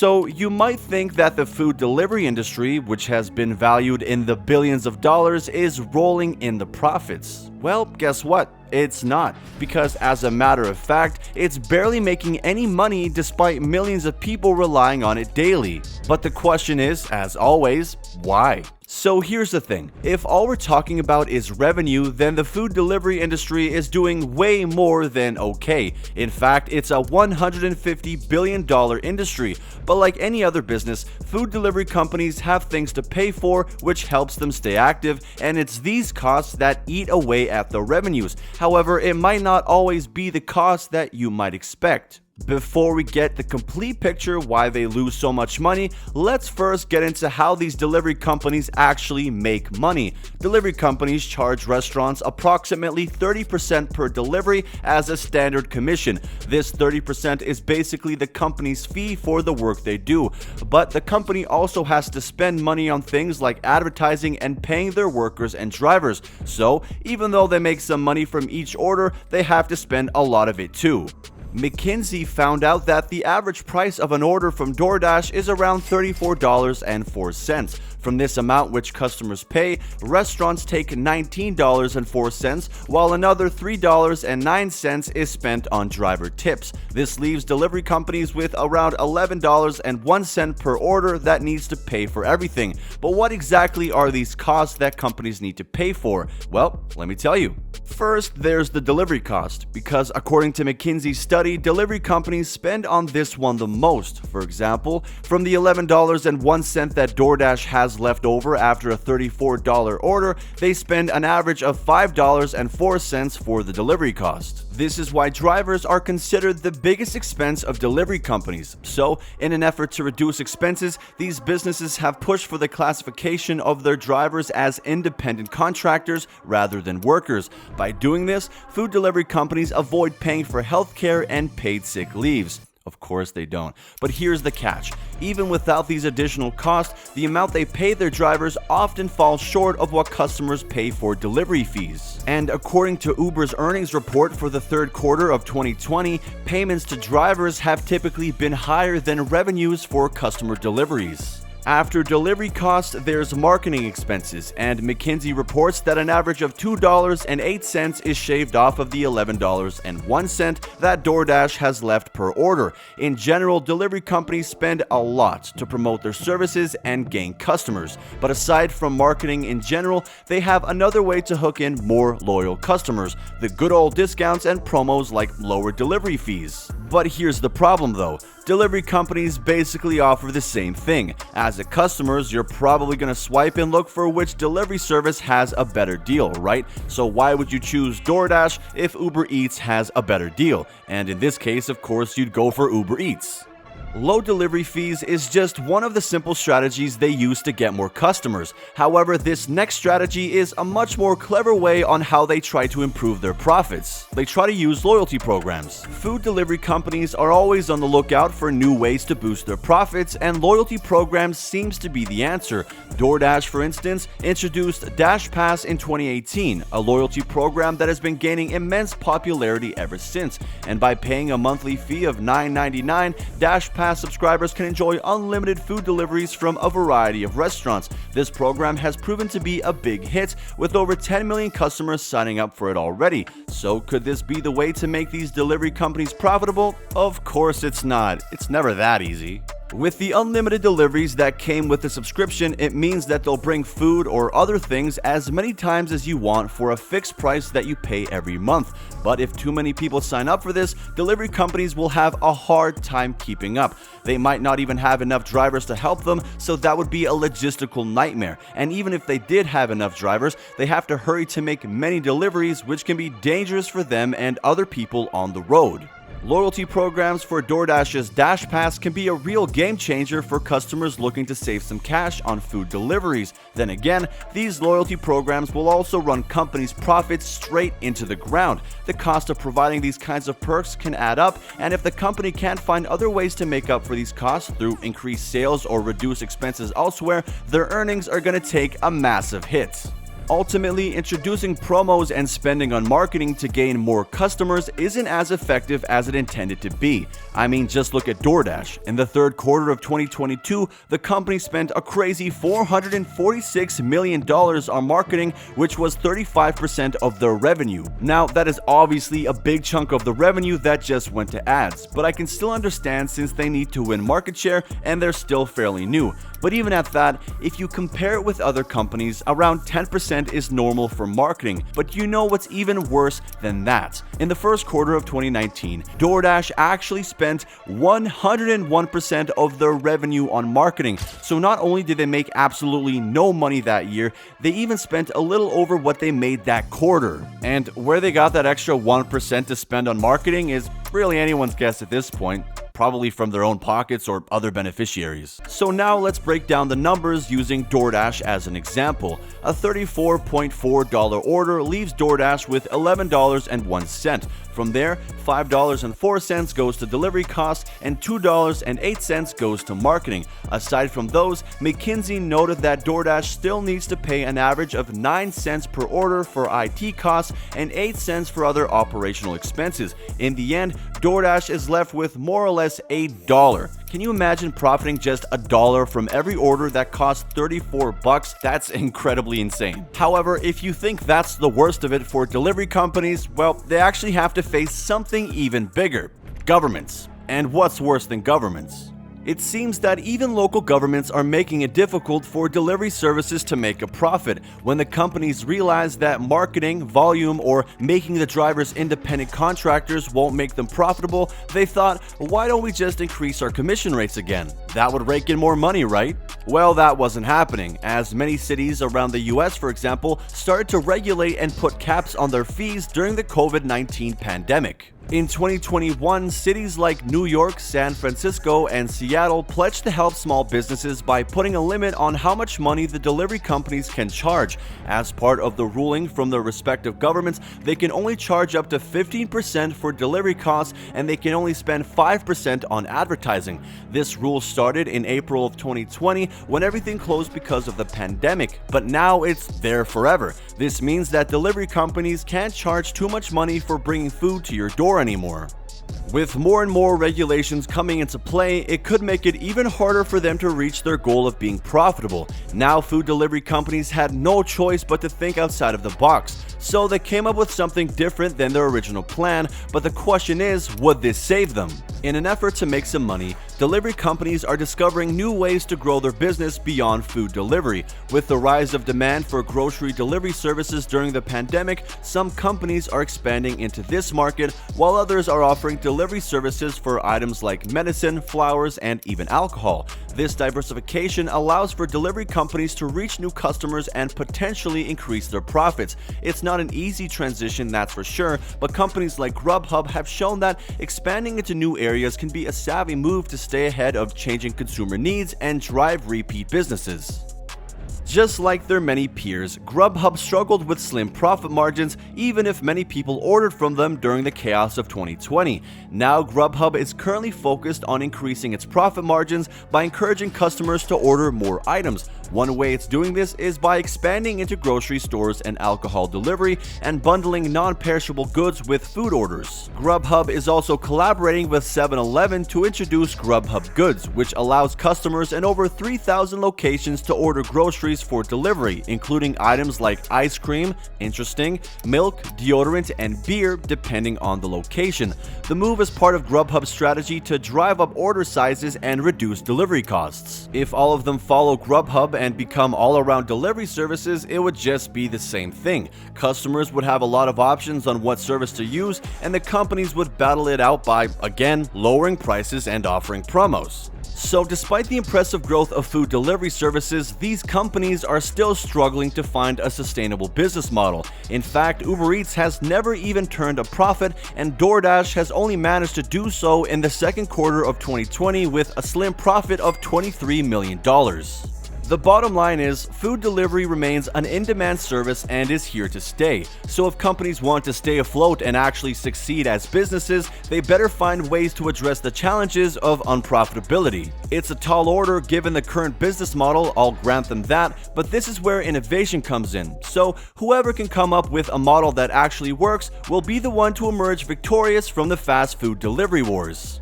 So you might think that the food delivery industry, which has been valued in the billions of dollars, is rolling in the profits. Well, guess what? It's not, because as a matter of fact, it's barely making any money despite millions of people relying on it daily. But the question is, as always, why? So here's the thing, if all we're talking about is revenue, then the food delivery industry is doing way more than okay. In fact, it's a $150 billion industry. But like any other business, food delivery companies have things to pay for, which helps them stay active, and it's these costs that eat away at the revenues. However, it might not always be the cost that you might expect. Before we get the complete picture why they lose so much money, let's first get into how these delivery companies actually make money. Delivery companies charge restaurants approximately 30% per delivery as a standard commission. This 30% is basically the company's fee for the work they do. But the company also has to spend money on things like advertising and paying their workers and drivers. So even though they make some money from each order, they have to spend a lot of it too. McKinsey found out that the average price of an order from DoorDash is around $34.04. From this amount which customers pay, restaurants take $19.04, while another $3.09 is spent on driver tips. This leaves delivery companies with around $11.01 per order that needs to pay for everything. But what exactly are these costs that companies need to pay for? Well, let me tell you. First, there's the delivery cost, because according to McKinsey's study, delivery companies spend on this one the most. For example, from the $11.01 that DoorDash has left over after a $34 order, they spend an average of $5.04 for the delivery cost. This is why drivers are considered the biggest expense of delivery companies. So, in an effort to reduce expenses, these businesses have pushed for the classification of their drivers as independent contractors rather than workers. By doing this, food delivery companies avoid paying for healthcare and paid sick leaves. Of course they don't. But here's the catch. Even without these additional costs, the amount they pay their drivers often falls short of what customers pay for delivery fees. And according to Uber's earnings report for the third quarter of 2020, payments to drivers have typically been higher than revenues for customer deliveries. After delivery costs, there's marketing expenses, and McKinsey reports that an average of $2.08 is shaved off of the $11.01 that DoorDash has left per order. In general, delivery companies spend a lot to promote their services and gain customers. But aside from marketing in general, they have another way to hook in more loyal customers: the good old discounts and promos like lower delivery fees. But here's the problem though. Delivery companies basically offer the same thing. As a customer, you're probably going to swipe and look for which delivery service has a better deal, right? So why would you choose DoorDash if Uber Eats has a better deal? And in this case, of course, you'd go for Uber Eats. Low delivery fees is just one of the simple strategies they use to get more customers. However, this next strategy is a much more clever way on how they try to improve their profits. They try to use loyalty programs. Food delivery companies are always on the lookout for new ways to boost their profits, and loyalty programs seems to be the answer. DoorDash, for instance, introduced Dash Pass in 2018, a loyalty program that has been gaining immense popularity ever since. And by paying a monthly fee of $9.99, Dash Pass subscribers can enjoy unlimited food deliveries from a variety of restaurants. This program has proven to be a big hit, with over 10 million customers signing up for it already. So could this be the way to make these delivery companies profitable? Of course it's not. It's never that easy. With the unlimited deliveries that came with the subscription, it means that they'll bring food or other things as many times as you want for a fixed price that you pay every month. But if too many people sign up for this, delivery companies will have a hard time keeping up. They might not even have enough drivers to help them, so that would be a logistical nightmare. And even if they did have enough drivers, they have to hurry to make many deliveries, which can be dangerous for them and other people on the road. Loyalty programs for DoorDash's Dash Pass can be a real game changer for customers looking to save some cash on food deliveries. Then again, these loyalty programs will also run companies' profits straight into the ground. The cost of providing these kinds of perks can add up, and if the company can't find other ways to make up for these costs through increased sales or reduce expenses elsewhere, their earnings are going to take a massive hit. Ultimately, introducing promos and spending on marketing to gain more customers isn't as effective as it intended to be. I mean, just look at DoorDash. In the third quarter of 2022, the company spent a crazy $446 million on marketing, which was 35% of their revenue. Now, that is obviously a big chunk of the revenue that just went to ads, but I can still understand since they need to win market share and they're still fairly new. But even at that, if you compare it with other companies, around 10% is normal for marketing. But you know what's even worse than that? In the first quarter of 2019, DoorDash actually spent 101% of their revenue on marketing. So not only did they make absolutely no money that year, they even spent a little over what they made that quarter. And where they got that extra 1% to spend on marketing is really anyone's guess at this point. Probably from their own pockets or other beneficiaries. So now let's break down the numbers using DoorDash as an example. A $34.4 order leaves DoorDash with $11.01. From there, $5.04 goes to delivery costs and $2.08 goes to marketing. Aside from those, McKinsey noted that DoorDash still needs to pay an average of 9 cents per order for IT costs and 8 cents for other operational expenses. In the end, DoorDash is left with more or less $1. Can you imagine profiting just $1 from every order that costs $34? That's incredibly insane. However, if you think that's the worst of it for delivery companies, well, they actually have to face something even bigger: governments. And what's worse than governments? It seems that even local governments are making it difficult for delivery services to make a profit. When the companies realize that marketing, volume, or making the drivers independent contractors won't make them profitable, they thought, why don't we just increase our commission rates again? That would rake in more money, right? Well, that wasn't happening, as many cities around the US, for example, started to regulate and put caps on their fees during the COVID-19 pandemic. In 2021, cities like New York, San Francisco, and Seattle pledged to help small businesses by putting a limit on how much money the delivery companies can charge. As part of the ruling from their respective governments, they can only charge up to 15% for delivery costs and they can only spend 5% on advertising. This rule started in April of 2020 when everything closed because of the pandemic, but now it's there forever. This means that delivery companies can't charge too much money for bringing food to your door anymore. With more and more regulations coming into play, it could make it even harder for them to reach their goal of being profitable. Now, food delivery companies had no choice but to think outside of the box. So they came up with something different than their original plan, but the question is, would this save them? In an effort to make some money, delivery companies are discovering new ways to grow their business beyond food delivery. With the rise of demand for grocery delivery services during the pandemic, some companies are expanding into this market, while others are offering delivery services for items like medicine, flowers, and even alcohol. This diversification allows for delivery companies to reach new customers and potentially increase their profits. It's not an easy transition, that's for sure, but companies like Grubhub have shown that expanding into new areas can be a savvy move to stay ahead of changing consumer needs and drive repeat businesses. Just like their many peers, Grubhub struggled with slim profit margins even if many people ordered from them during the chaos of 2020. Now Grubhub is currently focused on increasing its profit margins by encouraging customers to order more items. One way it's doing this is by expanding into grocery stores and alcohol delivery and bundling non-perishable goods with food orders. Grubhub is also collaborating with 7-Eleven to introduce Grubhub Goods, which allows customers in over 3,000 locations to order groceries for delivery, including items like ice cream, interesting, milk, deodorant, and beer, depending on the location. The move is part of Grubhub's strategy to drive up order sizes and reduce delivery costs. If all of them follow Grubhub and become all-around delivery services, it would just be the same thing. Customers would have a lot of options on what service to use, and the companies would battle it out by, again, lowering prices and offering promos. So despite the impressive growth of food delivery services, these companies are still struggling to find a sustainable business model. In fact, Uber Eats has never even turned a profit, and DoorDash has only managed to do so in the second quarter of 2020 with a slim profit of $23 million. The bottom line is, food delivery remains an in-demand service and is here to stay. So if companies want to stay afloat and actually succeed as businesses, they better find ways to address the challenges of unprofitability. It's a tall order given the current business model, I'll grant them that, but this is where innovation comes in. So whoever can come up with a model that actually works will be the one to emerge victorious from the fast food delivery wars.